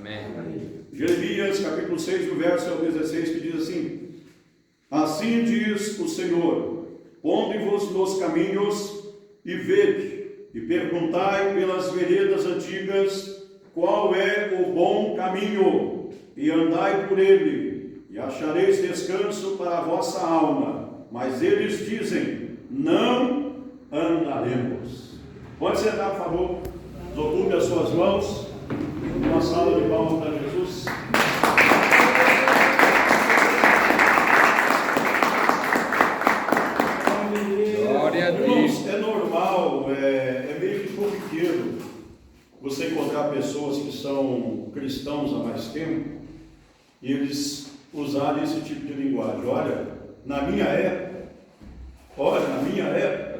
Amém. Jeremias, capítulo 6, do verso ao 16, que diz assim: assim diz o Senhor, ponde-vos nos caminhos e vede, e perguntai pelas veredas antigas, qual é o bom caminho, e andai por ele, e achareis descanso para a vossa alma. Mas eles dizem, não andaremos. Pode sentar, por favor. Desocupe as suas mãos. Uma salva de palmas para Jesus. Glória a Deus. Irmãos, é normal, é meio que corriqueiro você encontrar pessoas que são cristãos há mais tempo e eles usarem esse tipo de linguagem. Olha, na minha época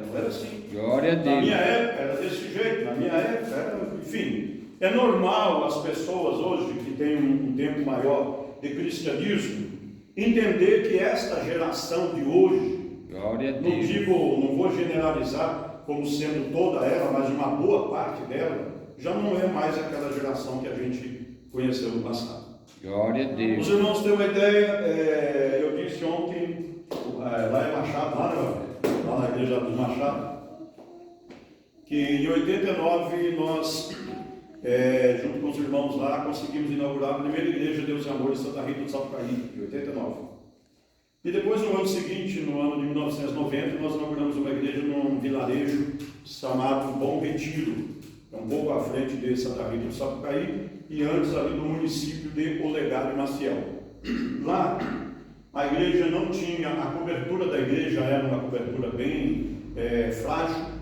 não era assim. Glória a Deus. Na minha época era desse jeito, na minha época era, enfim. É normal as pessoas hoje que têm um tempo maior de cristianismo entender que esta geração de hoje, Glória a Deus. não vou generalizar como sendo toda ela, mas uma boa parte dela já não é mais aquela geração que a gente conheceu no passado. Glória a Deus. Os irmãos têm uma ideia, eu disse ontem, lá em Machado, lá na igreja dos Machado, que em 89 nós, junto com os irmãos lá, conseguimos inaugurar a primeira igreja Deus e Amor em Santa Rita do Sapucaí, em 89. E depois, no ano seguinte, no ano de 1990, nós inauguramos uma igreja num vilarejo chamado Bom Retiro, um pouco à frente de Santa Rita do Sapucaí e antes ali do município de Olegário e Maciel. Lá, a igreja não tinha, a cobertura da igreja era uma cobertura bem frágil.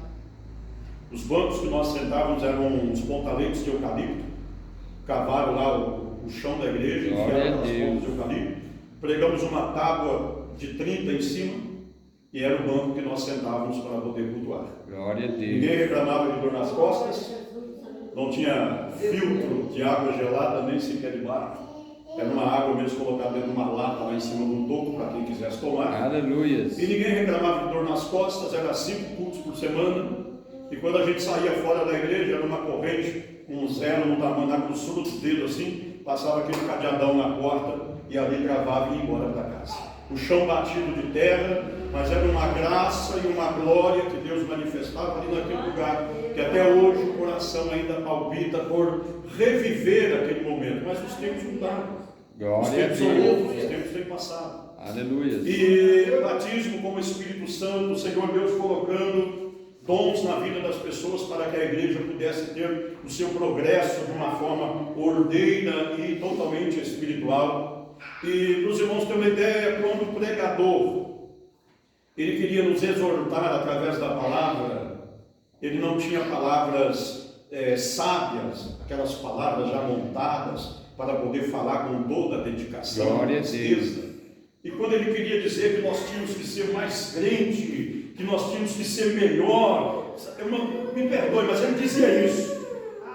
Os bancos que nós sentávamos eram uns pontaletes de eucalipto, cavaram lá o chão da igreja, enfiaram as pontas de eucalipto, pregamos uma tábua de 30 em cima e era o banco que nós sentávamos para poder cultuar. Glória a Deus. Ninguém reclamava de dor nas costas, não tinha filtro de água gelada, nem sequer de barro. Era uma água mesmo colocada dentro de uma lata lá em cima do topo para quem quisesse tomar. Aleluia. E ninguém reclamava de dor nas costas, era 5 cultos por semana. E quando a gente saía fora da igreja, era uma corrente, um zero no tamanho, na grossura do dedo assim, passava aquele cadeadão na porta e ali travava e ia embora para casa. O chão batido de terra, mas era uma graça e uma glória que Deus manifestava ali naquele lugar, que até hoje o coração ainda palpita por reviver aquele momento. Mas os tempos mudaram. Os Glória a tempos são outros, os Deus. tempos têm passado. Aleluia. E batismo como Espírito Santo, o Senhor Deus colocando dons na vida das pessoas para que a igreja pudesse ter o seu progresso de uma forma ordeira e totalmente espiritual. E os irmãos têm uma ideia, quando o pregador ele queria nos exortar através da palavra, ele não tinha palavras sábias, aquelas palavras já montadas para poder falar com toda a dedicação, Glória a tristeza. E quando ele queria dizer que nós tínhamos que ser mais crente, que nós tínhamos que ser melhor, me perdoe, mas ele dizia isso.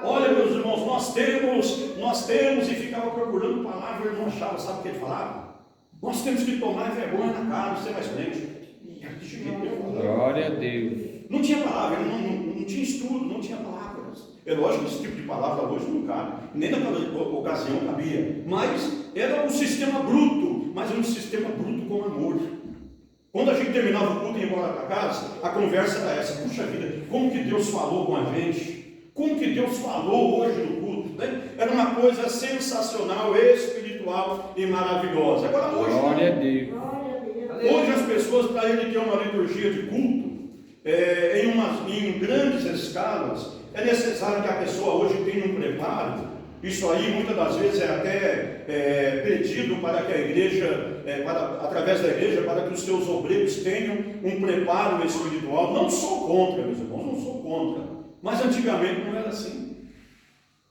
Olha, meus irmãos, nós temos, e ficava procurando palavra, ele não achava, sabe o que ele falava? Nós temos que tomar vergonha na cara, ser mais crente. Glória a Deus. Não tinha palavra, não tinha estudo, não tinha palavras. É lógico que esse tipo de palavra hoje não cabe, nem naquela ocasião cabia, mas era um sistema bruto, mas era um sistema bruto com amor. Quando a gente terminava o culto e ia embora para casa, a conversa era essa: puxa vida, como que Deus falou com a gente? Como que Deus falou hoje no culto? Né? Era uma coisa sensacional, espiritual e maravilhosa. Agora hoje, Glória a Deus. hoje as pessoas, para ele ter uma liturgia de culto, em grandes escalas, é necessário que a pessoa hoje tenha um preparo. Isso aí muitas das vezes é até pedido para que a igreja, através da igreja, para que os seus obreiros tenham um preparo espiritual. Não sou contra, meus irmãos, não sou contra. Mas antigamente não era assim.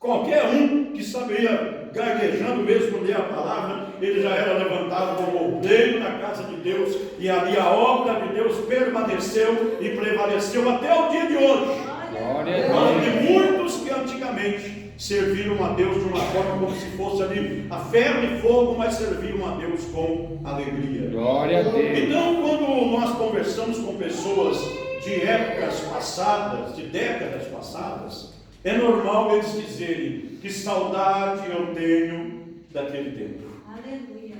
Qualquer um que sabia, gaguejando mesmo, ler a palavra, ele já era levantado como obreiro na casa de Deus, e ali a obra de Deus permaneceu e prevaleceu até o dia de hoje. Glória a Deus. De muitos que antigamente serviram a Deus de uma forma como se fosse ali a ferro e fogo, mas serviam a Deus com alegria. Glória a Deus. Então, quando nós conversamos com pessoas de épocas passadas, de décadas passadas, é normal eles dizerem que saudade eu tenho daquele tempo. Aleluia.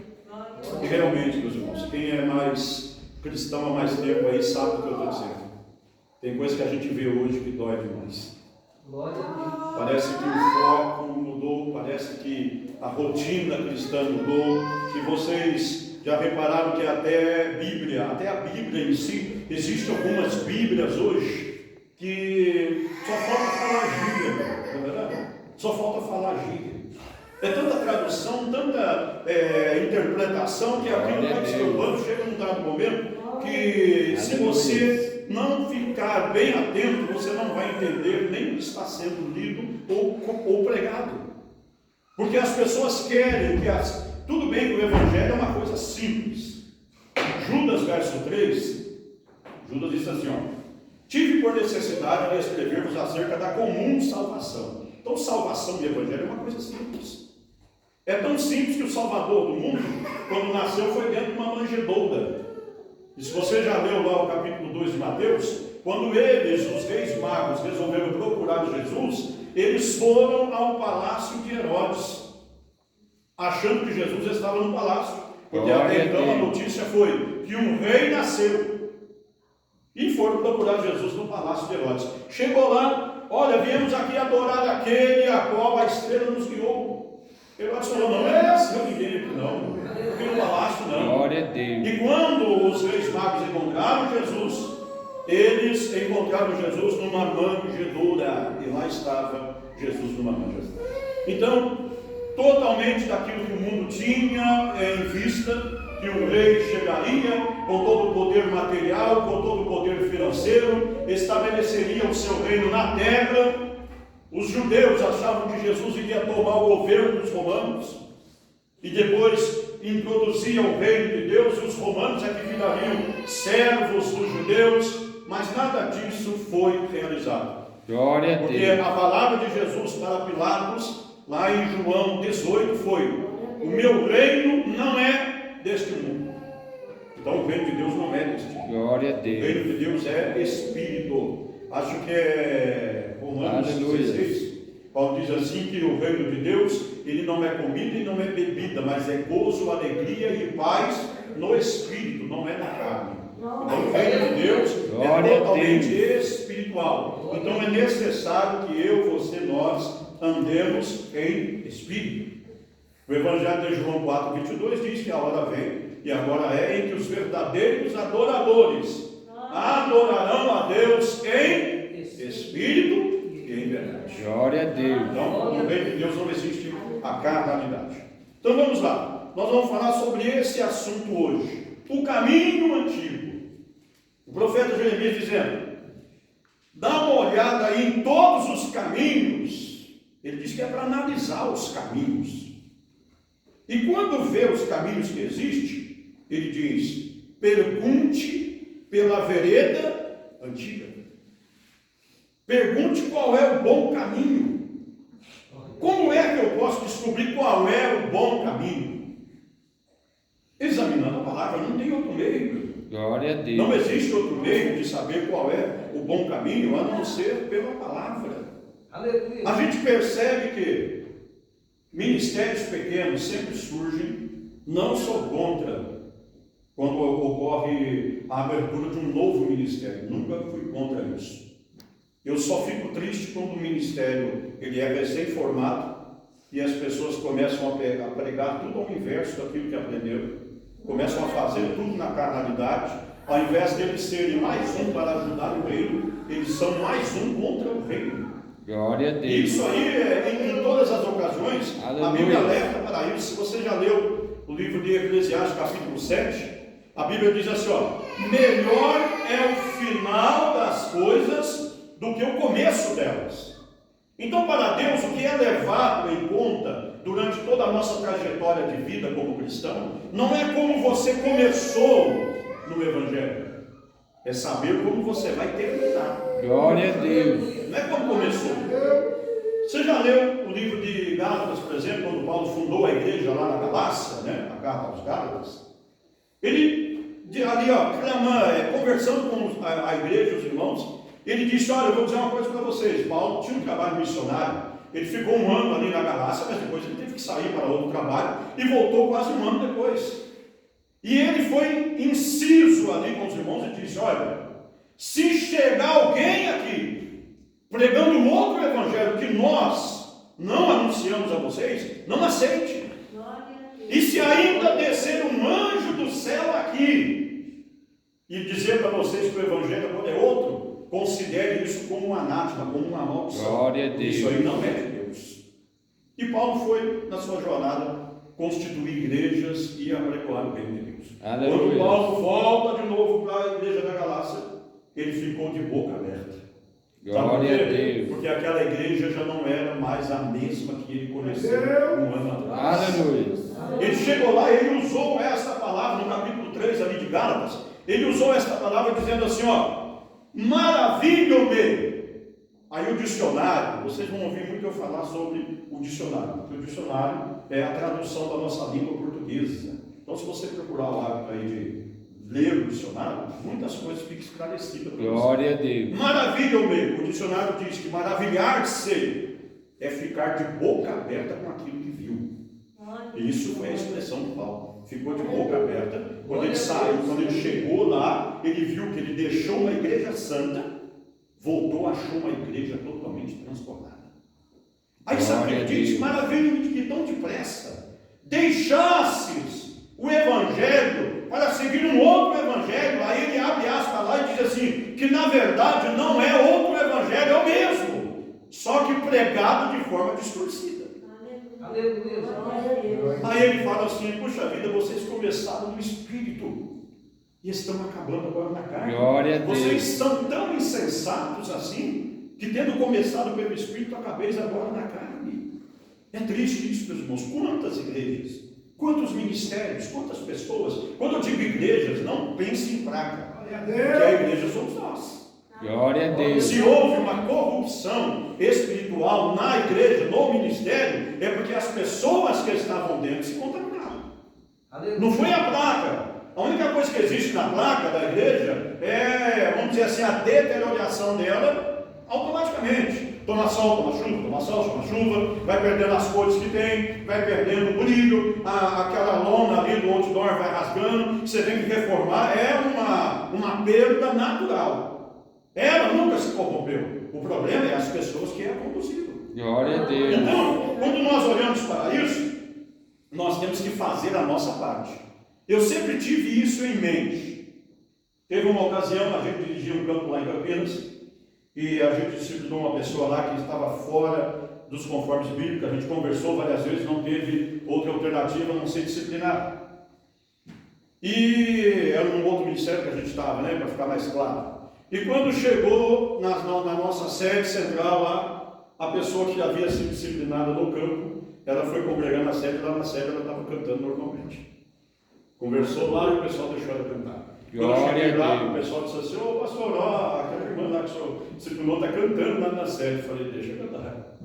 E realmente, meus irmãos, quem é mais cristão há mais tempo aí sabe o que eu estou dizendo. Tem coisa que a gente vê hoje que dói demais. Parece que o foco mudou, parece que a rotina cristã mudou, que vocês já repararam que até a Bíblia em si, existem algumas Bíblias hoje que só falta falar gíria, não é verdade? Só falta falar gíria. É tanta tradução, tanta interpretação que aquilo vai disturbando, chega num dado momento que se você não ficar bem atento, você não vai entender nem o que está sendo lido ou pregado. Porque as pessoas querem que tudo bem que o Evangelho é uma coisa simples. Judas, verso 3, Judas disse assim, tive por necessidade de escrever-vos acerca da comum salvação. Então, salvação e Evangelho é uma coisa simples. É tão simples que o Salvador do mundo, quando nasceu, foi dentro de uma manjedoura. E se você já leu lá o capítulo 2 de Mateus, quando eles, os reis magos, resolveram procurar Jesus, eles foram ao palácio de Herodes, achando que Jesus estava no palácio, porque até então a notícia foi que um rei nasceu, e foram procurar Jesus no palácio de Herodes. Chegou lá, olha, viemos aqui adorar aquele a qual a estrela nos guiou. Herodes falou, não nasceu ninguém aqui não, aqui no palácio não. Glória a Deus. E quando os reis magos encontraram Jesus, eles encontraram Jesus numa manjedoura, e lá estava Jesus numa manjedoura. Então, totalmente daquilo que o mundo tinha em vista, que o rei chegaria com todo o poder material, com todo o poder financeiro, estabeleceria o seu reino na terra. Os judeus achavam que Jesus iria tomar o governo dos romanos e depois introduzia o reino de Deus, e os romanos é que virariam servos dos judeus, mas nada disso foi realizado. Glória a Porque Deus. a palavra de Jesus para Pilatos, lá em João 18, foi: o meu reino não é deste mundo. Então o reino de Deus não é deste mundo. Glória a O Deus. reino de Deus é Espírito. Acho que é Romanos Aleluia. 16. Paulo diz assim que o reino de Deus, ele não é comida e não é bebida, mas é gozo, alegria e paz no Espírito, não é na carne. Então o reino de Deus Glória é a totalmente Deus. espiritual. Então é necessário que eu, você, nós andemos em Espírito. O Evangelho de João 4:22 diz que a hora vem, e agora é, em que os verdadeiros adoradores adorarão a Deus em Espírito e em verdade. Glória a Deus. Então, no reino de Deus não existe a carnalidade. Então vamos lá. Nós vamos falar sobre esse assunto hoje. O caminho antigo. O profeta Jeremias dizendo: dá uma olhada aí em todos os caminhos. Ele diz que é para analisar os caminhos. E quando vê os caminhos que existem, ele diz: pergunte pela vereda antiga. Pergunte qual é o bom caminho. Como é que eu posso descobrir qual é o bom caminho? Examinando a palavra, não tem outro meio. Glória a Deus. Não existe outro meio de saber qual é o bom caminho a não ser pela palavra. Aleluia. A gente percebe que ministérios pequenos sempre surgem. Não sou contra quando ocorre a abertura de um novo ministério. Nunca fui contra isso. Eu só fico triste quando o ministério ele é recém-formado e as pessoas começam a pregar tudo ao inverso daquilo que aprenderam. Começam a fazer tudo na carnalidade. Ao invés de eles serem mais um para ajudar o reino, eles são mais um contra o reino. Glória a E Deus. isso aí, em todas as ocasiões, Aleluia. a Bíblia alerta para isso. Se você já leu o livro de Eclesiastes, capítulo 7, a Bíblia diz assim, melhor é o final das coisas do que o começo delas. Então, para Deus, o que é levado em conta durante toda a nossa trajetória de vida como cristão, não é como você começou no Evangelho, é saber como você vai terminar. Glória a Deus. Não é como começou. Você já leu o livro de Gálatas, por exemplo, quando Paulo fundou a igreja lá na Galácia, né? A carta aos Gálatas? Ele, ali, clamando, conversando com a igreja, os irmãos, ele disse: olha, eu vou dizer uma coisa para vocês. Paulo tinha um trabalho missionário, Ele ficou um ano ali na Galácia, mas depois ele teve que sair para outro trabalho e voltou quase um ano depois. E ele foi inciso ali com os irmãos e disse: olha, se chegar alguém aqui pregando um outro evangelho que nós não anunciamos a vocês, não aceite. E se ainda descer um anjo do céu aqui e dizer para vocês que o evangelho agora é outro, considere isso como um anátema, como uma maldição. Glória a Deus. Isso aí não é de Deus. E Paulo foi, na sua jornada, constituir igrejas e apregoar o reino de Deus. Aleluia. Quando Paulo volta de novo para a igreja da Galácia, ele ficou de boca aberta. Glória a Deus. Porque aquela igreja já não era mais a mesma que ele conheceu um ano atrás. Aleluia. Ele chegou lá e ele usou esta palavra no capítulo 3 ali de Gálatas. Ele usou esta palavra dizendo assim, ó: maravilho-me. Aí o dicionário, vocês vão ouvir muito eu falar sobre o dicionário, porque o dicionário é a tradução da nossa língua portuguesa. Então, se você procurar o hábito aí de ler o dicionário, muitas coisas ficam esclarecidas. Glória a Deus. Maravilha-me. O dicionário diz que maravilhar-se é ficar de boca aberta com aquilo que viu. E isso foi a expressão de Paulo. Ficou de boca aberta. Quando ele saiu, quando ele chegou lá, ele viu que ele deixou uma igreja santa, voltou, achou uma igreja totalmente transformada. Aí sabe o que ele diz? Maravilha-me de que tão depressa deixasses o evangelho para seguir um outro evangelho. Aí ele abre aspas lá e diz assim, que na verdade não é outro evangelho, é o mesmo, só que pregado de forma distorcida. Aí ele fala assim, puxa vida, vocês começaram no Espírito e estão acabando agora na carne. Glória a Deus. Vocês são tão insensatos assim, que tendo começado pelo Espírito, acabeis agora na carne. É triste isso, meus irmãos. Quantas igrejas, quantos ministérios, quantas pessoas. Quando eu digo igrejas, não pense em praga, porque a igreja somos nós. Glória a Deus. Se houve uma corrupção espiritual na igreja, no ministério, é porque as pessoas que estavam dentro se contaminaram. Não foi a placa. A única coisa que existe na placa da igreja é, vamos dizer assim, a deterioração dela automaticamente. Toma sol, toma chuva, toma sol, toma chuva, vai perdendo as cores que tem, vai perdendo o brilho, aquela lona ali do outdoor vai rasgando, você tem que reformar, é uma perda natural. Ela nunca se corrompeu. O problema é as pessoas que a conduziram. Glória a Deus. Então, quando nós olhamos para isso, nós temos que fazer a nossa parte. Eu sempre tive isso em mente. Teve uma ocasião, a gente dirigia um campo lá em Campinas, e a gente disciplinou uma pessoa lá que estava fora dos conformes bíblicos. A gente conversou várias vezes, não teve outra alternativa a não ser disciplinar. E era um outro ministério que a gente estava, né, para ficar mais claro. E quando chegou na nossa sede central lá, a pessoa que havia sido disciplinada no campo, ela foi congregar na sede, lá na sede ela estava cantando normalmente. Conversou lá e o pessoal deixou ela cantar. Quando eu cheguei lá, o pessoal disse assim, ô pastor, ó, aquela irmã lá que o senhor disciplinou está cantando lá na sede. Eu falei, deixa eu cantar.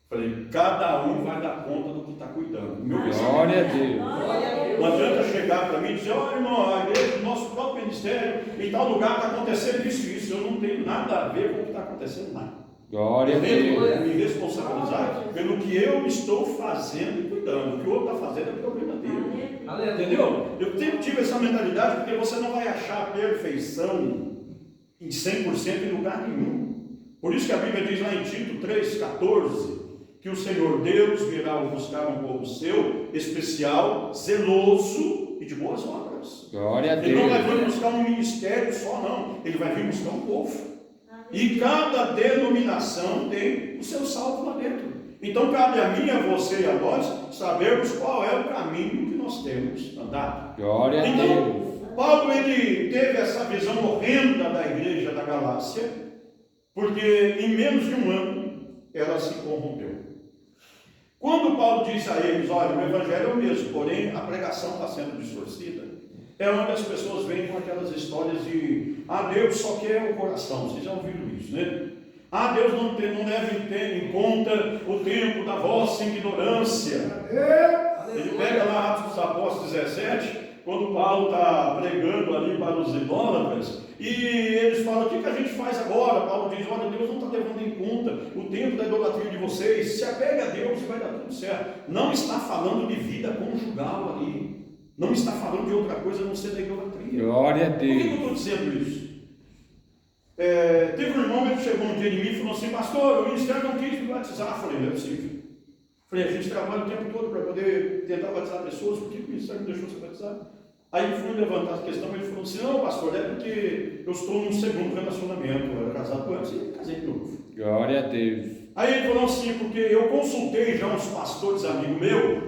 Falei, cada um vai dar conta do que está cuidando. Glória a Deus. Não adianta chegar para mim e dizer, ó irmão, a igreja do nosso próprio ministério, em tal lugar está acontecendo isso e isso. Eu não tenho nada a ver com o que está acontecendo lá. Glória a Eu tenho Deus. que me responsabilizar pelo que eu estou fazendo e cuidando. O que o outro está fazendo é problema dele. Entendeu? Eu sempre tive essa mentalidade, porque você não vai achar a perfeição em 100% em lugar nenhum. Por isso que a Bíblia diz lá em Tito 3,14, que o Senhor Deus virá buscar um povo seu, especial, zeloso e de boas obras. Glória a Deus. Ele não vai vir buscar um ministério só, não. Ele vai vir buscar um povo. E cada denominação tem o seu salvo lá dentro. Então cabe a mim, a você e a nós sabermos qual é o caminho que nós temos andado. Glória a Então, Deus. Paulo ele teve essa visão horrenda da igreja da Galácia, porque em menos de um ano ela se corrompeu. Quando Paulo diz a eles, olha, o evangelho é o mesmo, porém a pregação está sendo distorcida, é onde as pessoas vêm com aquelas histórias de, Deus só quer o coração. Vocês já ouviram isso, né? Deus não deve ter em conta o tempo da vossa ignorância. Ele pega lá Atos dos Apóstolos 17, quando Paulo está pregando ali para os idólatras, e eles falam: o que a gente faz agora? Paulo diz: olha, Deus não está levando em conta o tempo da idolatria de vocês, se apegue a Deus e vai dar tudo certo. Não está falando de vida conjugal ali, não está falando de outra coisa a não ser da idolatria. Glória a Por que eu Deus. estou dizendo isso? Teve um irmão que chegou um dia em mim e falou assim: pastor, o ministério não quis me batizar. Eu falei: não é possível. Falei: a gente trabalha o tempo todo para poder tentar batizar pessoas, por que o ministério não deixou você batizar? Aí eu fui levantar a questão e ele falou assim: não, pastor, é porque eu estou num segundo relacionamento, eu era casado antes e casei de novo. Glória a Deus. Aí ele falou assim: porque eu consultei já uns pastores amigos meus,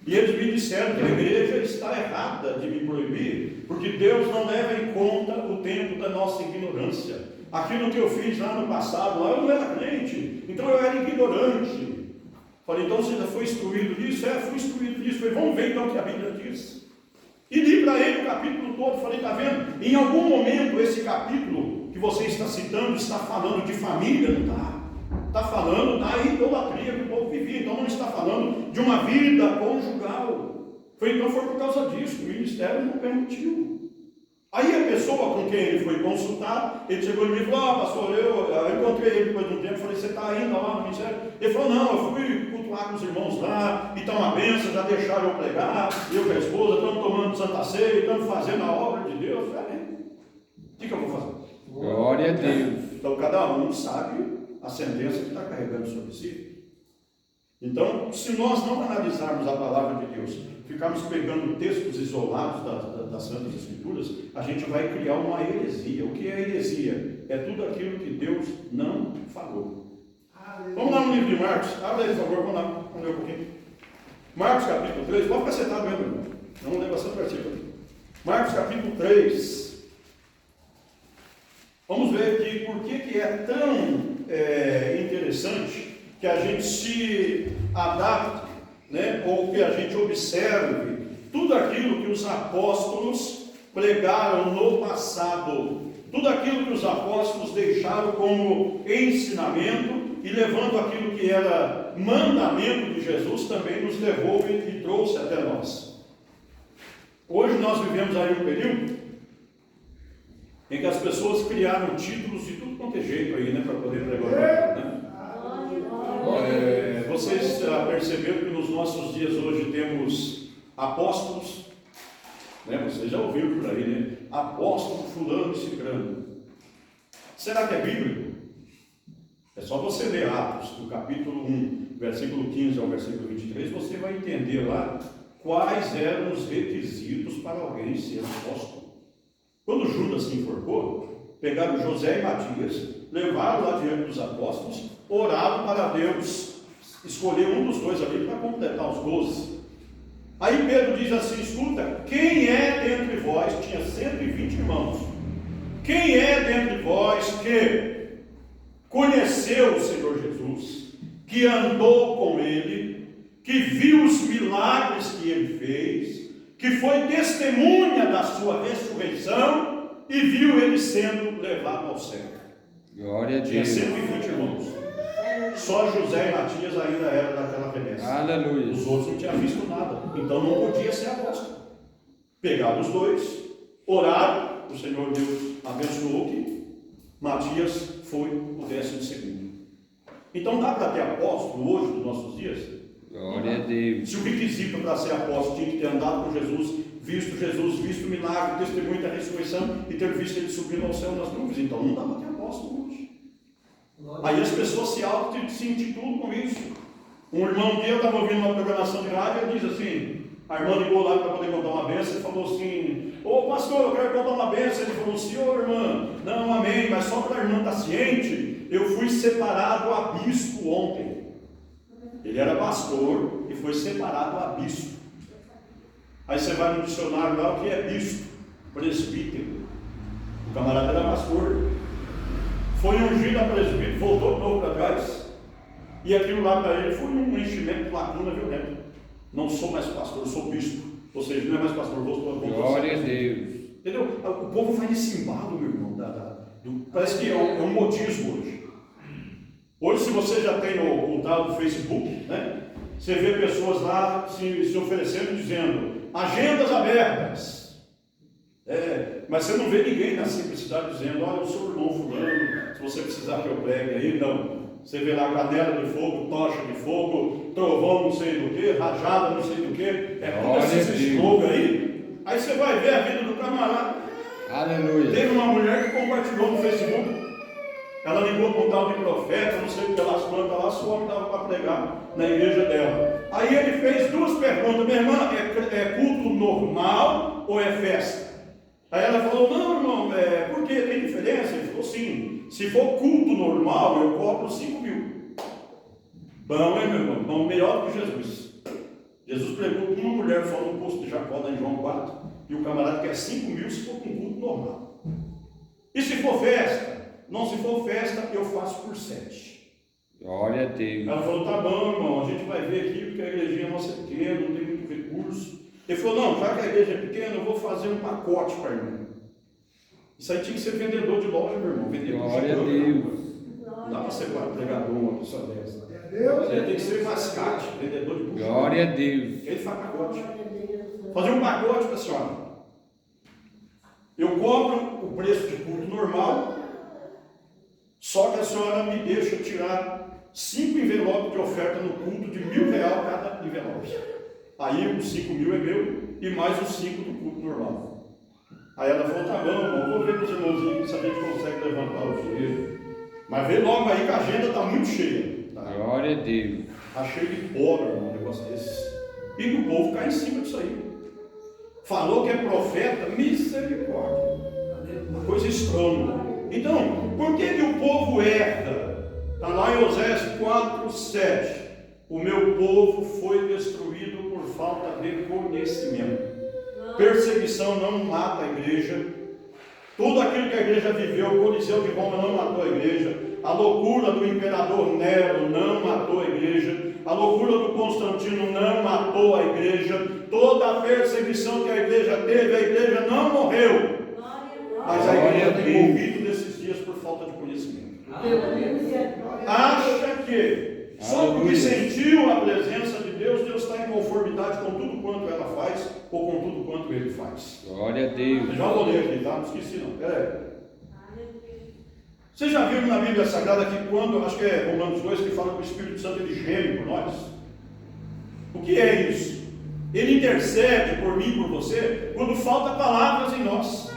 e eles me disseram que a igreja está errada de me proibir, porque Deus não leva em conta o tempo da nossa ignorância. Aquilo que eu fiz lá no passado, lá eu não era crente, então eu era ignorante. Falei: então você já foi instruído nisso? Fui instruído nisso. Falei: vamos ver então o que a Bíblia diz. E li para ele o capítulo todo. Falei: está vendo? Em algum momento esse capítulo que você está citando está falando de família, não está? Está falando da idolatria que o povo vivia. Então não está falando de uma vida conjugal. Então foi por causa disso que o ministério não permitiu. Aí a pessoa com quem ele foi consultar, ele chegou em mim e falou: pastor, eu encontrei ele depois de um tempo. Falei: você está ainda lá no ministério? Ele falou: não, eu fui cultuar com os irmãos lá, e está uma bênção, já deixaram eu pregar, eu com a esposa, estamos tomando Santa Ceia, estamos fazendo a obra de Deus. Eu falei: o que eu vou fazer? Glória a Deus. Então cada um sabe a sentença que está carregando sobre si. Então, se nós não analisarmos a palavra de Deus, ficarmos pegando textos isolados das Santas Escrituras, a gente vai criar uma heresia. O que é heresia? É tudo aquilo que Deus não falou. Vamos lá no livro de Marcos. Abre aí, por favor, vamos lá. Vamos ler um pouquinho. Marcos capítulo 3. Pode ficar sentado mesmo, irmão. Vamos ler bastante versículo. Marcos capítulo 3. Vamos ver aqui por que é tão interessante que a gente se adapte, né, ou que a gente observe tudo aquilo que os apóstolos pregaram no passado, tudo aquilo que os apóstolos deixaram como ensinamento, e levando aquilo que era mandamento de Jesus, também nos levou e trouxe até nós. Hoje nós vivemos aí um período em que as pessoas criaram títulos de tudo quanto é jeito aí, né, para poder pregar, né? Vocês perceberam que nos nossos dias hoje temos apóstolos, né? Vocês já ouviram por aí, né? Apóstolo fulano e cicrano. Será que é bíblico? É só você ler Atos, do capítulo 1, versículo 15 ao versículo 23, você vai entender lá quais eram os requisitos para alguém ser apóstolo. Quando Judas se enforcou, pegaram José e Matias, levaram lá diante dos apóstolos, oraram para Deus escolher um dos dois ali para completar os 12. Aí Pedro diz assim: escuta, quem é dentre vós, tinha 120 irmãos, quem é dentre vós que conheceu o Senhor Jesus, que andou com ele, que viu os milagres que ele fez, que foi testemunha da sua ressurreição e viu ele sendo levado ao céu? Glória a Tinha Deus. 120 irmãos. Só José e Matias ainda eram daquela remessa. Aleluia. Os outros não tinham visto nada. Então não podia ser apóstolo. Pegaram os dois, oraram, o Senhor Deus abençoou que Matias foi o 12º. Então dá para ter apóstolo hoje, nos nossos dias? Glória a Deus. Se o requisito para ser apóstolo tinha que ter andado com Jesus, visto o milagre, testemunho da ressurreição e ter visto ele subindo ao céu nas nuvens, então não dá para ter apóstolo hoje. Aí as pessoas se intitulam com isso. Um irmão meu estava ouvindo uma programação de rádio e ele diz assim: a irmã ligou lá para poder contar uma bênção e falou assim: ô pastor, eu quero contar uma bênção. Ele falou assim: ô irmã, não, amém, mas só para a irmã estar ciente, eu fui separado a bispo ontem. Ele era pastor e foi separado a bispo. Aí você vai no dicionário lá, o que é bispo? Presbítero. O camarada era pastor, foi ungido a presbítero, voltou de novo para trás, e aquilo lá para ele foi um enchimento de lacuna violenta. Não sou mais pastor, sou bispo. Ou seja, não é mais pastor, voltou a Glória a Deus. Entendeu? O povo faz esse embalo, meu irmão. Parece que é um modismo hoje. Hoje, se você já tem o tal do Facebook, né? você vê pessoas lá se oferecendo, dizendo, agendas abertas. Mas você não vê ninguém na simplicidade dizendo, olha, eu sou o irmão fulano, se você precisar que eu pregue aí, não. Você vê lá canela de fogo, tocha de fogo, trovão não sei do que, rajada não sei do que, tudo esse slogan aí. Aí você vai ver a vida do camarada. Aleluia. Teve uma mulher que compartilhou no Facebook, ela ligou para um tal de profeta, não sei o que, elas plantas lá, se o homem estava para pregar na igreja dela. Aí ele fez duas perguntas, minha irmã, é culto normal ou é festa? Aí ela falou, não, irmão, por que tem diferença? Ele falou, sim, se for culto normal, eu cobro 5.000. Bom, hein, meu irmão? Bom, melhor do que Jesus. Jesus pregou com uma mulher falando no poço de Jacó, lá em João 4, e o camarada quer 5.000 se for com culto normal. E se for festa? Não, se for festa, eu faço por 7. Glória a Deus. Ela falou, tá bom, irmão, a gente vai ver aqui, porque a igrejinha nossa é pequena, não tem muito recurso. Ele falou, não, já que a igreja é pequena, eu vou fazer um pacote para irmão. Isso aí tinha que ser vendedor de loja, meu irmão. Vendedor Glória de a Deus. Não dá para ser pregador uma pessoa dessa. Ele tem que ser mascate, vendedor de bucho. Glória a Deus. Ele faz pacote. Fazer um pacote para a senhora. Eu cobro o preço de culto normal, só que a senhora me deixa tirar 5 envelopes de oferta no culto de R$1.000 cada envelope. Aí os 5.000 é meu e mais os 5 do culto normal. Aí ela falou, tá bom, irmão, vou ver com os irmãozinhos se a gente consegue levantar o dinheiro. Mas vê logo aí que a agenda está muito cheia. Tá? Glória a Deus. Está cheio de pobre, irmão, um negócio desse. E o povo cai em cima disso aí. Falou que é profeta, misericórdia. Uma coisa estranha. Então, por que o povo erra? Está lá em Oséias 4:7. O meu povo foi destruído por falta de conhecimento. Perseguição não mata a igreja. Tudo aquilo que a igreja viveu, o Coliseu de Roma não matou a igreja. A loucura do imperador Nero não matou a igreja. A loucura do Constantino não matou a igreja. Toda a perseguição que a igreja teve, a igreja não morreu. Mas a igreja tem morrido nesses dias por falta de conhecimento. Acha que só porque sentiu a presença de Deus, Deus está em conformidade com tudo quanto ela faz ou com tudo quanto ele faz. Glória a Deus. Eu já vou ler aqui, tá? Não esqueci não. Pera aí. Vocês já viram na Bíblia Sagrada que quando, acho que é Romanos 2, que fala que o Espírito Santo ele geme por nós? O que é isso? Ele intercede por mim e por você quando falta palavras em nós.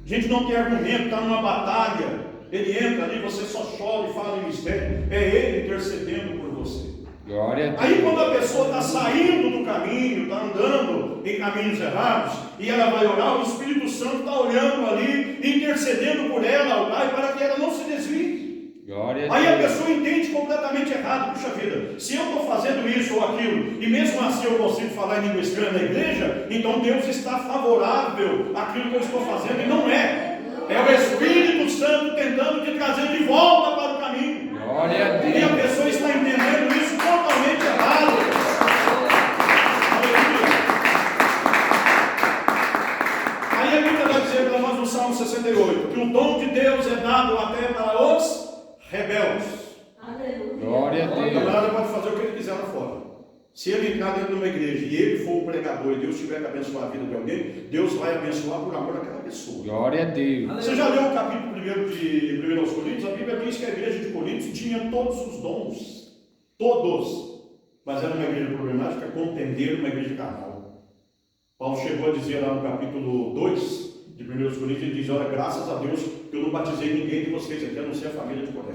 A gente não tem argumento, está numa batalha. Ele entra ali, você só chora e fala em mistério. É ele intercedendo por você. Glória a Deus. Aí quando a pessoa está saindo do caminho, está andando em caminhos errados, e ela vai orar, o Espírito Santo está olhando ali, intercedendo por ela ao Pai, para que ela não se desvie. Glória a Aí a Deus. pessoa entende completamente errado. Puxa vida, se eu estou fazendo isso ou aquilo, e mesmo assim eu consigo falar em língua estranha na igreja, então Deus está favorável àquilo que eu estou fazendo, e não é. É o Espírito Santo tentando te trazer de volta para o caminho. Glória a E a Deus. pessoa está entendendo isso totalmente errado. Aí a Bíblia vai dizer para nós no Salmo 68 que o dom de Deus é dado até para os rebeldes. Glória a O Deus. camarada pode fazer o que ele quiser lá fora. Se ele entrar dentro de uma igreja e ele for o pregador e Deus tiver que abençoar a vida de alguém, Deus vai abençoar por amor àquela pessoa. Glória a Deus. Você já leu o capítulo 1 de 1 aos Coríntios? A Bíblia diz que a igreja de Coríntios tinha todos os dons. Todos. Mas era uma igreja problemática, contender uma igreja carnal. Paulo chegou a dizer lá no capítulo 2 de 1 aos Coríntios, ele diz, olha, graças a Deus que eu não batizei ninguém de vocês aqui, a não ser a família de Coré.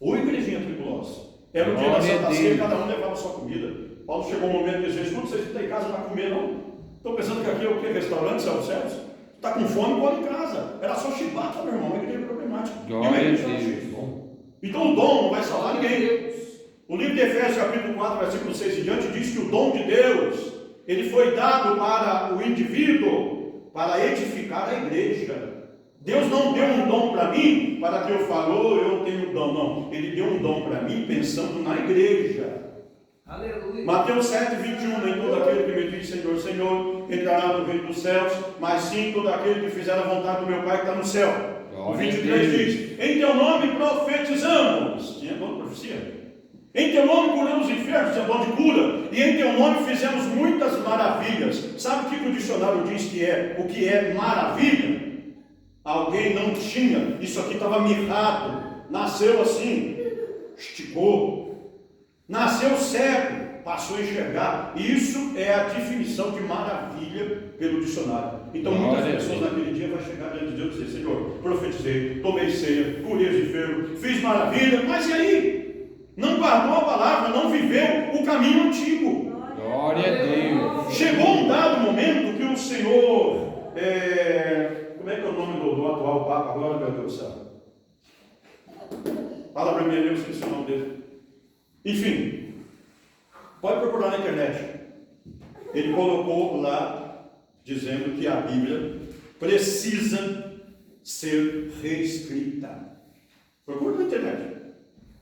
Ou igrejinha tribulosa. Era o dia da Santa Ceia, cada um levava a sua comida. Paulo chegou um momento e disse, escuta, vocês não têm casa para comer não? Estão pensando que aqui é o quê? Restaurante, céu-céus? Está com fome, pode em casa. Era só chibata, meu irmão, uma igreja problemática. Glória a Deus. Então o dom não vai salvar ninguém. O livro de Efésios, capítulo 4, versículo 6 e diante, diz que o dom de Deus, ele foi dado para o indivíduo, para edificar a igreja. Deus não deu um dom para mim, para que eu falo, eu tenho um dom, não. Ele deu um dom para mim, pensando na igreja. Aleluia. Mateus 7, 21, nem todo aquele que me diz Senhor, Senhor, entrará no reino dos céus, mas sim todo aquele que fizer a vontade do meu Pai que está no céu. O 23 diz, em teu nome profetizamos. Tinha dom de profecia? Em teu nome curamos enfermos, é dom de cura. E em teu nome fizemos muitas maravilhas. Sabe o que o dicionário diz que é? O que é maravilha? Alguém não tinha, isso aqui estava mirrado, nasceu assim, esticou, nasceu cego, passou a enxergar. Isso é a definição de maravilha pelo dicionário. Então muitas pessoas naquele dia vão chegar diante de Deus e dizer: Senhor, profetizei, tomei ceia, curei os enfermos, fiz maravilha, mas e aí? Não guardou a palavra, não viveu o caminho antigo. Glória a Deus. Chegou um dado momento que o Senhor, como é que é o nome do atual Papa agora, meu Deus do céu? Fala para mim, eu esqueci o nome dele. Enfim, pode procurar na internet. Ele colocou lá, dizendo que a Bíblia precisa ser reescrita. Procura na internet.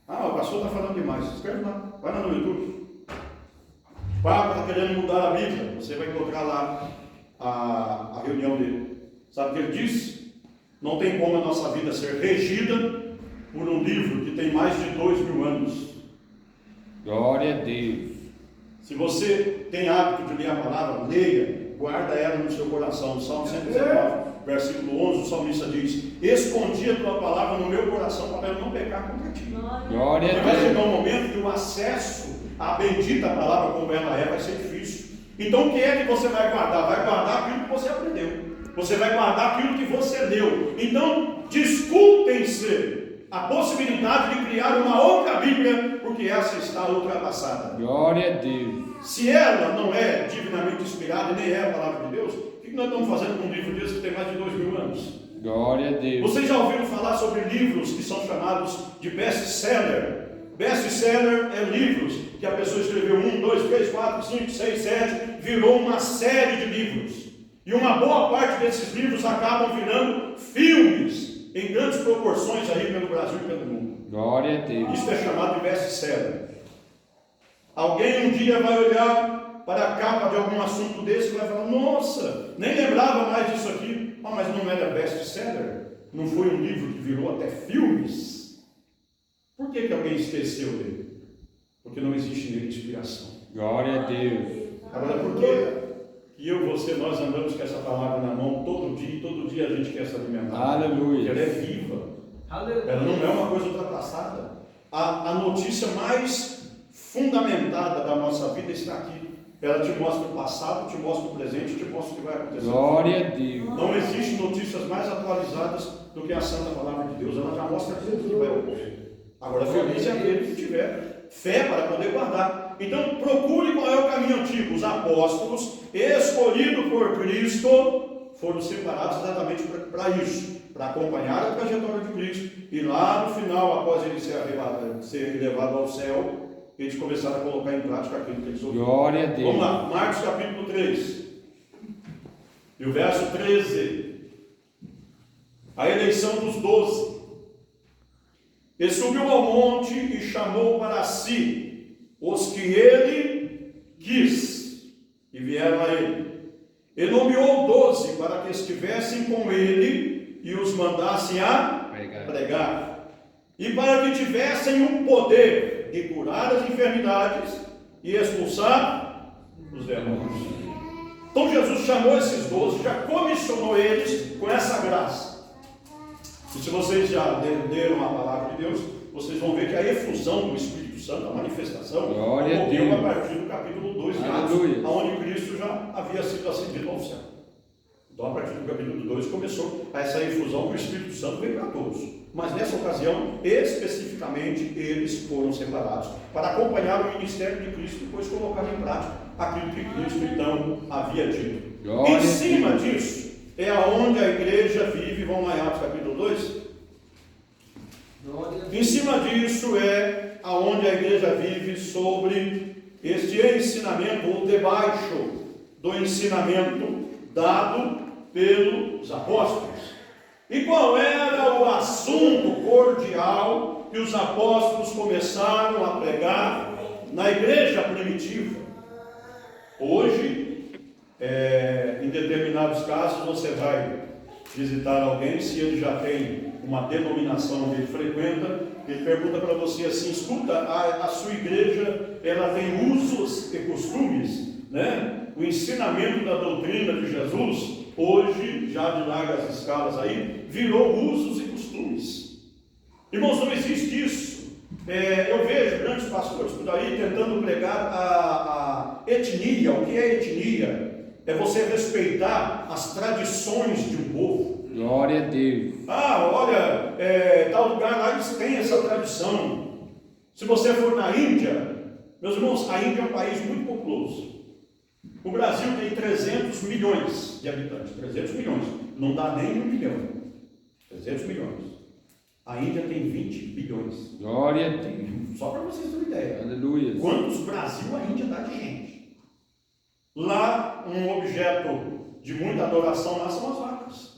Ah, o pastor está falando demais. Escreve lá, vai lá no YouTube. O Papa está querendo mudar a Bíblia. Você vai encontrar lá a reunião dele. Sabe o que ele disse? Não tem como a nossa vida ser regida por um livro que tem mais de 2.000 anos. Glória a Deus. Se você tem hábito de ler a palavra, leia, guarda ela no seu coração. Salmo 119, versículo 11, o salmista diz: escondi a tua palavra no meu coração para eu não pecar contra ti. Glória a Deus. Vai chegar um momento que o acesso à bendita palavra como ela é vai ser difícil. Então o que é que você vai guardar? Vai guardar aquilo que você aprendeu. Você vai guardar aquilo que você leu. Então desculpem-se a possibilidade de criar uma outra Bíblia, porque essa está ultrapassada. Glória a Deus. Se ela não é divinamente inspirada e nem é a palavra de Deus, o que nós estamos fazendo com um livro desse que tem mais de 2.000 anos? Glória a Deus. Vocês já ouviram falar sobre livros que são chamados de best-seller? Best-seller é livros que a pessoa escreveu 1, 2, 3, 4, 5, 6, 7, virou uma série de livros. E uma boa parte desses livros acabam virando filmes em grandes proporções aí pelo Brasil e pelo mundo. Glória a Deus. Isso é chamado de best-seller. Alguém um dia vai olhar para a capa de algum assunto desse e vai falar: nossa, nem lembrava mais disso aqui. Ah, mas não era best-seller? Não foi um livro que virou até filmes? Por que alguém esqueceu dele? Porque não existe nele inspiração. Glória a Deus. Agora, por que eu, você, nós andamos com essa palavra na mão todo dia, e todo dia a gente quer se alimentar? Aleluia. Porque ela é viva. Aleluia. Ela não é uma coisa ultrapassada. A notícia mais fundamentada da nossa vida está aqui. Ela te mostra o passado, te mostra o presente, te mostra o que vai acontecer. Glória a Deus. Não existem notícias mais atualizadas do que a Santa Palavra de Deus. Ela já mostra tudo o que vai ocorrer. Agora, feliz é aquele que tiver fé para poder guardar. Então, procure qual é o caminho antigo. Os apóstolos, escolhidos por Cristo, foram separados exatamente para isso, para acompanhar a trajetória de Cristo. E lá no final, após ele ser levado ao céu, eles começaram a colocar em prática aquilo que eles ouviram. Glória a Deus. Vamos lá, Marcos capítulo 3. E o verso 13. A eleição dos 12. Ele subiu ao monte e chamou para si os que ele quis, e vieram a ele. Ele nomeou 12 para que estivessem com ele e os mandassem a pregar. E para que tivessem o poder de curar as enfermidades e expulsar os demônios. Então Jesus chamou esses 12, já comissionou eles com essa graça. E se vocês já leram a palavra de Deus, vocês vão ver que a efusão do Espírito Santo, a manifestação, ocorreu a partir do capítulo 2 de Atos, onde Cristo já havia sido ascendido ao céu. Então, a partir do capítulo 2 começou essa efusão que o Espírito Santo veio para todos. Mas nessa ocasião, especificamente, eles foram separados para acompanhar o ministério de Cristo e depois colocar em prática aquilo que Cristo então havia dito. Em cima disso é aonde a igreja vive. Vamos lá em Atos capítulo 2. Em cima disso é aonde a igreja vive sobre este ensinamento, ou debaixo do ensinamento dado pelos apóstolos. E qual era o assunto cordial que os apóstolos começaram a pregar na igreja primitiva? Hoje, em determinados casos, você vai visitar alguém, se ele já tem uma denominação onde ele frequenta, ele pergunta para você assim: escuta, a sua igreja, ela tem usos e costumes, né? O ensinamento da doutrina de Jesus, hoje, já de largas escalas aí, virou usos e costumes. Irmãos, não existe isso. Eu vejo grandes pastores por aí tentando pregar a etnia. O que é etnia? É você respeitar as tradições de um povo. Glória a Deus. Olha, tal lugar lá eles têm essa tradição. Se você for na Índia, meus irmãos, a Índia é um país muito populoso. O Brasil tem 300 milhões de habitantes. 300 milhões. Não dá nem 1 milhão. 300 milhões. A Índia tem 20 bilhões. Glória a Deus. Só para vocês terem uma ideia. Aleluia. Quantos Brasil a Índia dá de gente? Lá, um objeto de muita adoração lá são as vacas.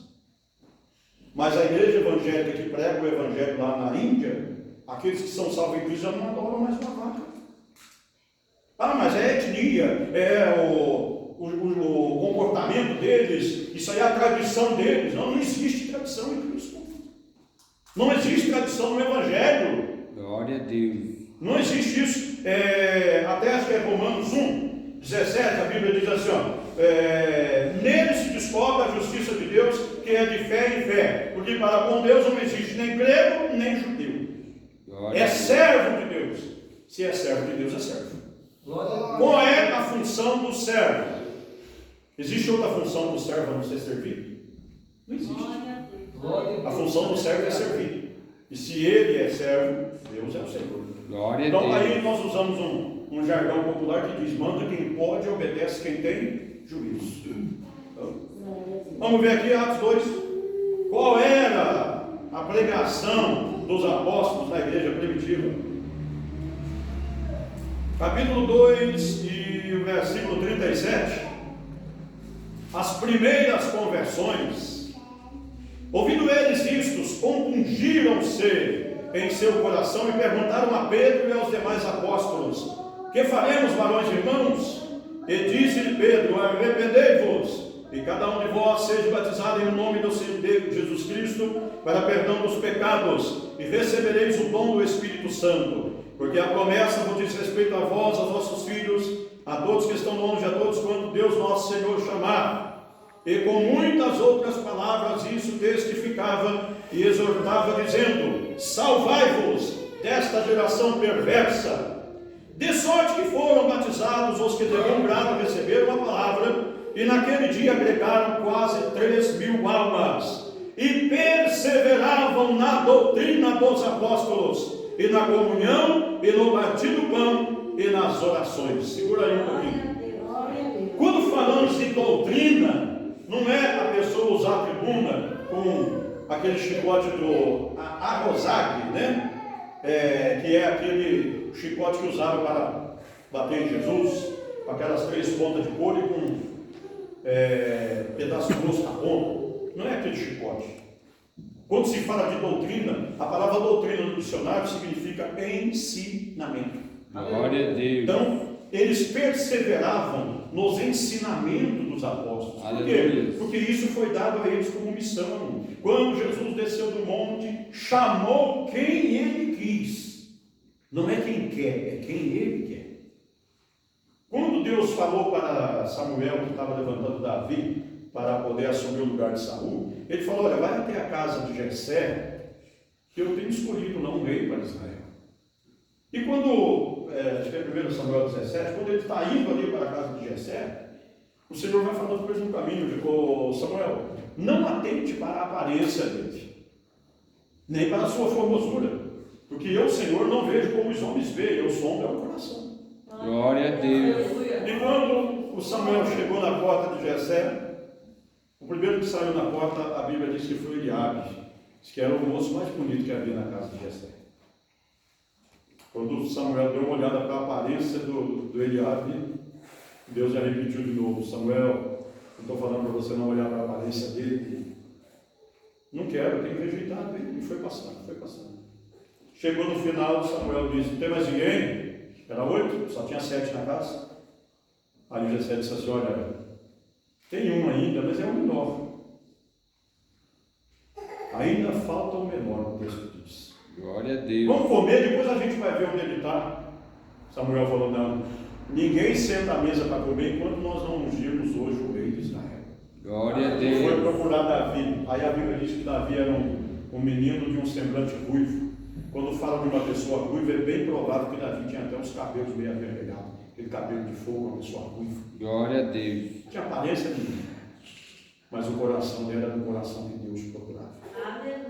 Mas a igreja evangélica que prega o evangelho lá na Índia, aqueles que são salvos em Cristo já não adoram mais uma vaca. Mas é etnia, é o comportamento deles, isso aí é a tradição deles. Não existe tradição em Cristo. Não existe tradição no evangelho. Glória a Deus. Não existe isso. Até acho que é Romanos 1, 17, a Bíblia diz assim, nele se descobre a justiça de Deus, que é de fé em fé, porque para com Deus não existe nem grego, nem judeu. É servo de Deus. Se é servo de Deus, é servo. Qual é a função do servo? Existe outra função do servo a não ser servir? Não existe. A função do servo é servir. E se ele é servo, Deus é o Senhor. Glória Então a Deus. aí nós usamos um jargão popular que diz: manda quem pode, obedece quem tem juízo. Então, vamos ver aqui Atos 2. Qual era a pregação dos apóstolos na igreja primitiva? Capítulo 2 e o versículo 37. As primeiras conversões. Ouvindo eles isto, compungiram-se em seu coração e perguntaram a Pedro e aos demais apóstolos: que faremos, varões e irmãos? E disse-lhe Pedro: arrependei-vos, e cada um de vós seja batizado em nome do Senhor Jesus Cristo, para perdão dos pecados, e recebereis o dom do Espírito Santo, porque a promessa vos diz respeito a vós, aos vossos filhos, a todos que estão longe, a todos quanto Deus nosso Senhor chamar. E com muitas outras palavras isso testificava e exortava, dizendo: salvai-vos desta geração perversa. De sorte que foram batizados os que de bom grado receberam a palavra, e naquele dia agregaram quase 3.000 almas, e perseveravam na doutrina dos apóstolos, e na comunhão, e no partir do pão, e nas orações. Segura aí um pouquinho. Quando falamos de doutrina, não é a pessoa usar a tribuna com aquele chicote do Arrozag, né? Que é aquele chicote que usaram para bater em Jesus, com aquelas 3 pontas de couro e com pedaço grosso na ponta. Não é aquele chicote. Quando se fala de doutrina, a palavra doutrina no dicionário significa ensinamento. Glória a Deus. Então, eles perseveravam nos ensinamentos dos apóstolos. Por quê? Porque isso foi dado a eles como missão. Quando Jesus desceu do monte, chamou quem ele quis. Não é quem quer, é quem ele quer. Quando Deus falou para Samuel, que estava levantando Davi para poder assumir o lugar de Saul, ele falou: olha, vai até a casa de Jessé, que eu tenho escolhido lá um rei para Israel. E quando, acho que é 1 Samuel 17, quando ele está indo ali para a casa de Jessé, o Senhor vai falando para ele no caminho: Samuel, não atente para a aparência dele, nem para a sua formosura, porque eu, Senhor, não vejo como os homens veem, eu sondo o coração. Glória a Deus. E quando o Samuel chegou na porta de Jessé, o primeiro que saiu na porta, a Bíblia diz que foi Eliabe, que era o moço mais bonito que havia na casa de Jessé. Quando Samuel deu uma olhada para a aparência do Eliabe, Deus já repetiu de novo: Samuel, eu estou falando para você não olhar para a aparência dele. Não quero, tenho rejeitado ele. E foi passando, foi passando. Chegou no final, Samuel disse: não tem mais ninguém? Era 8, só tinha 7 na casa. Aí Jessé disse assim: olha, tem um ainda, mas é o menor. Ainda falta o menor, o texto diz. Glória a Deus. Vamos comer, depois a gente vai ver onde ele está. Samuel falou, não, ninguém senta à mesa para comer enquanto nós não ungirmos hoje o rei de Israel. Glória a Foi Deus. procurar Davi. Aí a Bíblia diz que Davi era um menino de um semblante ruivo. Quando fala de uma pessoa ruiva, é bem provável que Davi tinha até os cabelos meio avermelhados. Aquele cabelo de fogo, uma pessoa ruiva. Glória a Deus. Não tinha aparência nenhuma. Mas o coração dele era do coração que Deus procurava.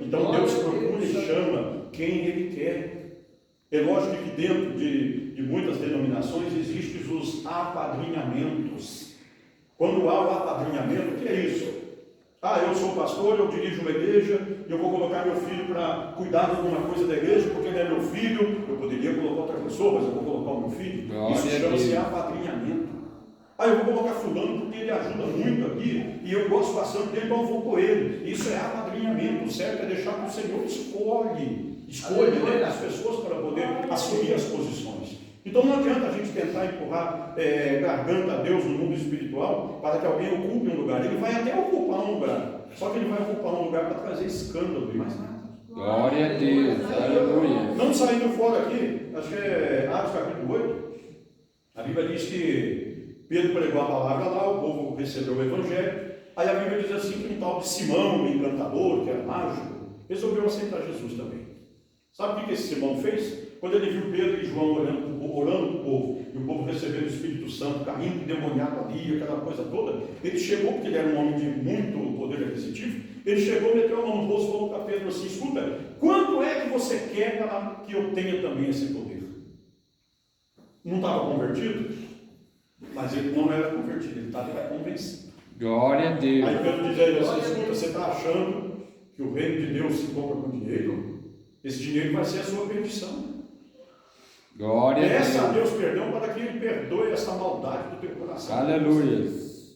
Então Deus procura e chama quem Ele quer. É lógico que dentro de muitas denominações existem os apadrinhamentos. Quando há o apadrinhamento, o que é isso? Eu sou pastor, eu dirijo uma igreja, eu vou colocar meu filho para cuidar de alguma coisa da igreja, porque ele é meu filho. Eu poderia colocar outra pessoa, mas eu vou colocar o meu filho. Isso chama-se apadrinhamento. Eu vou colocar fulano porque ele ajuda muito aqui, e eu gosto bastante dele, então eu vou com ele. Isso é apadrinhamento. O certo é deixar que o Senhor escolhe as pessoas para poder assumir as posições. Então não adianta a gente tentar empurrar garganta a Deus no mundo espiritual para que alguém ocupe um lugar. Ele vai até ocupar um lugar, só que ele vai ocupar um lugar para trazer escândalo e mais nada. Glória a Deus. Aleluia. Não saindo fora aqui, acho que é Atos capítulo 8, a Bíblia diz que Pedro pregou a palavra lá, o povo recebeu o evangelho. Aí a Bíblia diz assim que um tal de Simão, o encantador, que era mágico, resolveu aceitar Jesus também. Sabe o que esse Simão fez? Quando ele viu Pedro e João orando para o povo, e o povo recebendo o Espírito Santo, caindo endemoniado ali, aquela coisa toda, ele chegou, porque ele era um homem de muito poder aquisitivo, ele chegou, meteu a mão no bolso e falou para Pedro assim: escuta, quanto é que você quer para que eu tenha também esse poder? Não estava convertido? Mas ele não era convertido, ele estava convencido. Glória a Deus. Aí Pedro diz a ele assim: escuta, você está achando que o reino de Deus se compra com dinheiro? Esse dinheiro vai ser a sua perdição. Glória a Deus. Peça a Deus perdão para que Ele perdoe essa maldade do teu coração. Aleluia.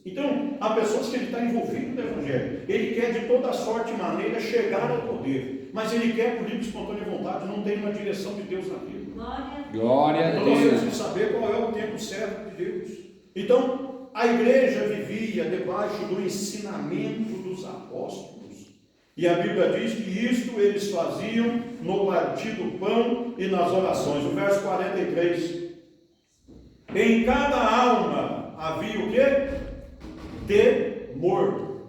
Então, há pessoas que ele está envolvido no Evangelho. Ele quer de toda sorte e maneira chegar ao poder, mas ele quer por livre e espontânea vontade, não tem uma direção de Deus naquilo. Glória a Então nós temos que Deus. saber qual é o tempo certo de Deus. Então, a igreja vivia debaixo do ensinamento dos apóstolos. E a Bíblia diz que isto eles faziam no partir do pão e nas orações. O verso 43. Em cada alma havia o quê? Temor.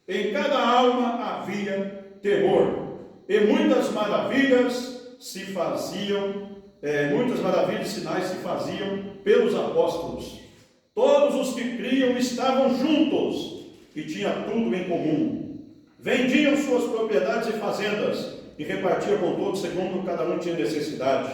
Em cada alma havia temor. E muitas maravilhas se faziam, muitas maravilhas e sinais se faziam pelos apóstolos. Todos os que criam estavam juntos e tinham tudo em comum. Vendiam suas propriedades e fazendas e repartiam com todos segundo cada um tinha necessidade.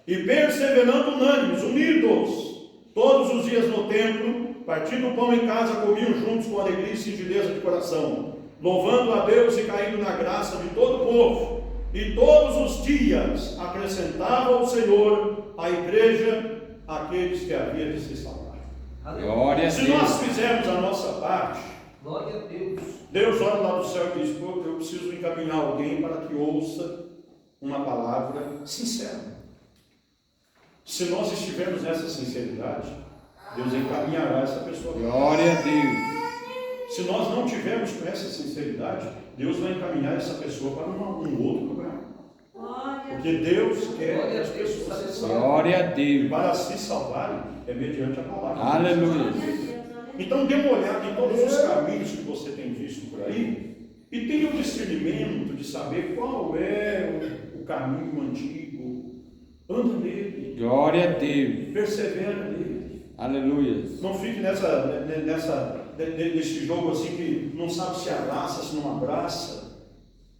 E perseverando unânimes, unidos, todos os dias no templo, partindo o pão em casa, comiam juntos com alegria e singeleza de coração, louvando a Deus e caindo na graça de todo o povo. E todos os dias acrescentava ao Senhor à igreja aqueles que havia de se salvar. Glória a Se nós Deus. fizermos a nossa parte, Glória a Deus. Deus olha lá do céu e diz: pô, eu preciso encaminhar alguém para que ouça uma palavra sincera. Se nós estivermos nessa sinceridade, Deus encaminhará essa pessoa. Glória a Deus. Se nós não tivermos com essa sinceridade, Deus vai encaminhar essa pessoa para um outro lugar. Porque Deus quer que as pessoas se salvem. Glória a Deus. Para se salvarem é mediante a palavra. Aleluia. Então dê uma olhada em todos os caminhos que você tem visto por aí e tenha o discernimento de saber qual é o caminho antigo. Anda nele. Glória a Deus. Persevera nele. Aleluia. Não fique nesse jogo assim que não sabe se abraça, se não abraça.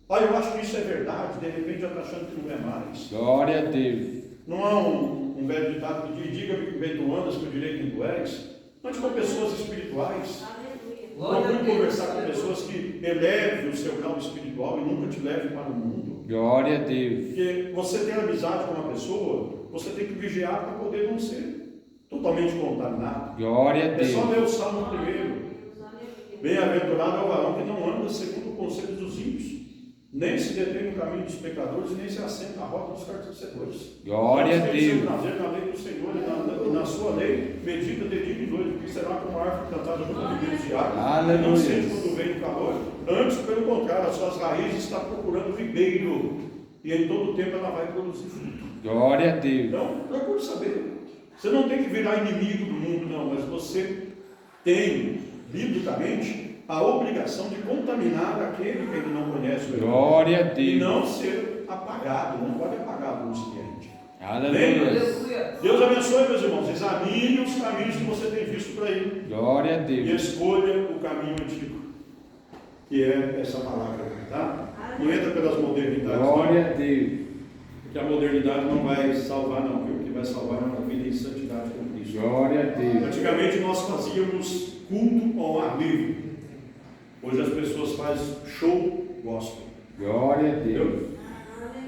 Eu acho que isso é verdade, de repente já está achando que não é mais. Glória a Deus. Não há um velho ditado que diz: diga-me que bem tu andas, que eu direi quem tu és. Mas com pessoas espirituais. Procure conversar com pessoas que elevem o seu grau espiritual e nunca te levem para o mundo. Glória a Deus. Porque você tem amizade com uma pessoa, você tem que vigiar para poder não ser totalmente contaminado. Glória a É só Deus. ler o Salmo 1. Bem-aventurado é o varão que não anda segundo o conselho dos ímpios, nem se detém no caminho dos pecadores e nem se assenta na roda dos carcecedores. Glória a Tem seu Deus. prazer na lei do Senhor e na sua lei medita de dia e de noite, porque será como uma árvore plantada junto ao ribeiro de água, Aleluia. e não sente quando vem o calor. Antes, pelo contrário, as suas raízes estão procurando o ribeiro, e em todo tempo ela vai produzir fruto. Glória a Deus. Então, procure saber. Você não tem que virar inimigo do mundo, não, mas você tem, biblicamente, a obrigação de contaminar aquele que ele não conhece o Evangelho. Glória a E Deus. não ser apagado, não pode apagar a luz que é. Aleluia. Deus abençoe, meus irmãos. Examine os caminhos que você tem visto por aí. Glória a E Deus. escolha o caminho antigo, que é essa palavra, tá? Não entra pelas modernidades. Glória não, a Deus. porque a modernidade não vai salvar, não, viu? O que vai salvar é uma vida em santidade com Cristo. Glória a Deus. Antigamente nós fazíamos culto ao ar livre. Hoje as pessoas fazem show gospel. Glória a Deus. Entendeu?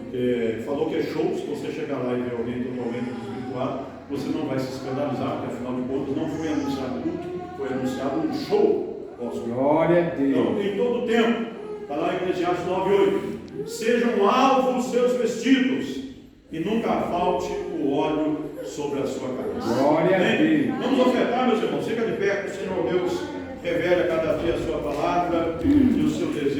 Porque falou que é show, se você chegar lá e ver alguém totalmente desvirtuado, você não vai se escandalizar, porque afinal de contas não foi anunciado culto, foi anunciado um show gospel. Glória a Então, Deus. em todo tempo, está lá em Eclesiastes 9:8, sejam alvos os seus vestidos e nunca falte o óleo sobre a sua cabeça. Glória a Amém? Deus. Vamos ofertar, meus irmãos, fica de pé, que o Senhor Deus revele a cada dia a sua palavra e o seu desejo.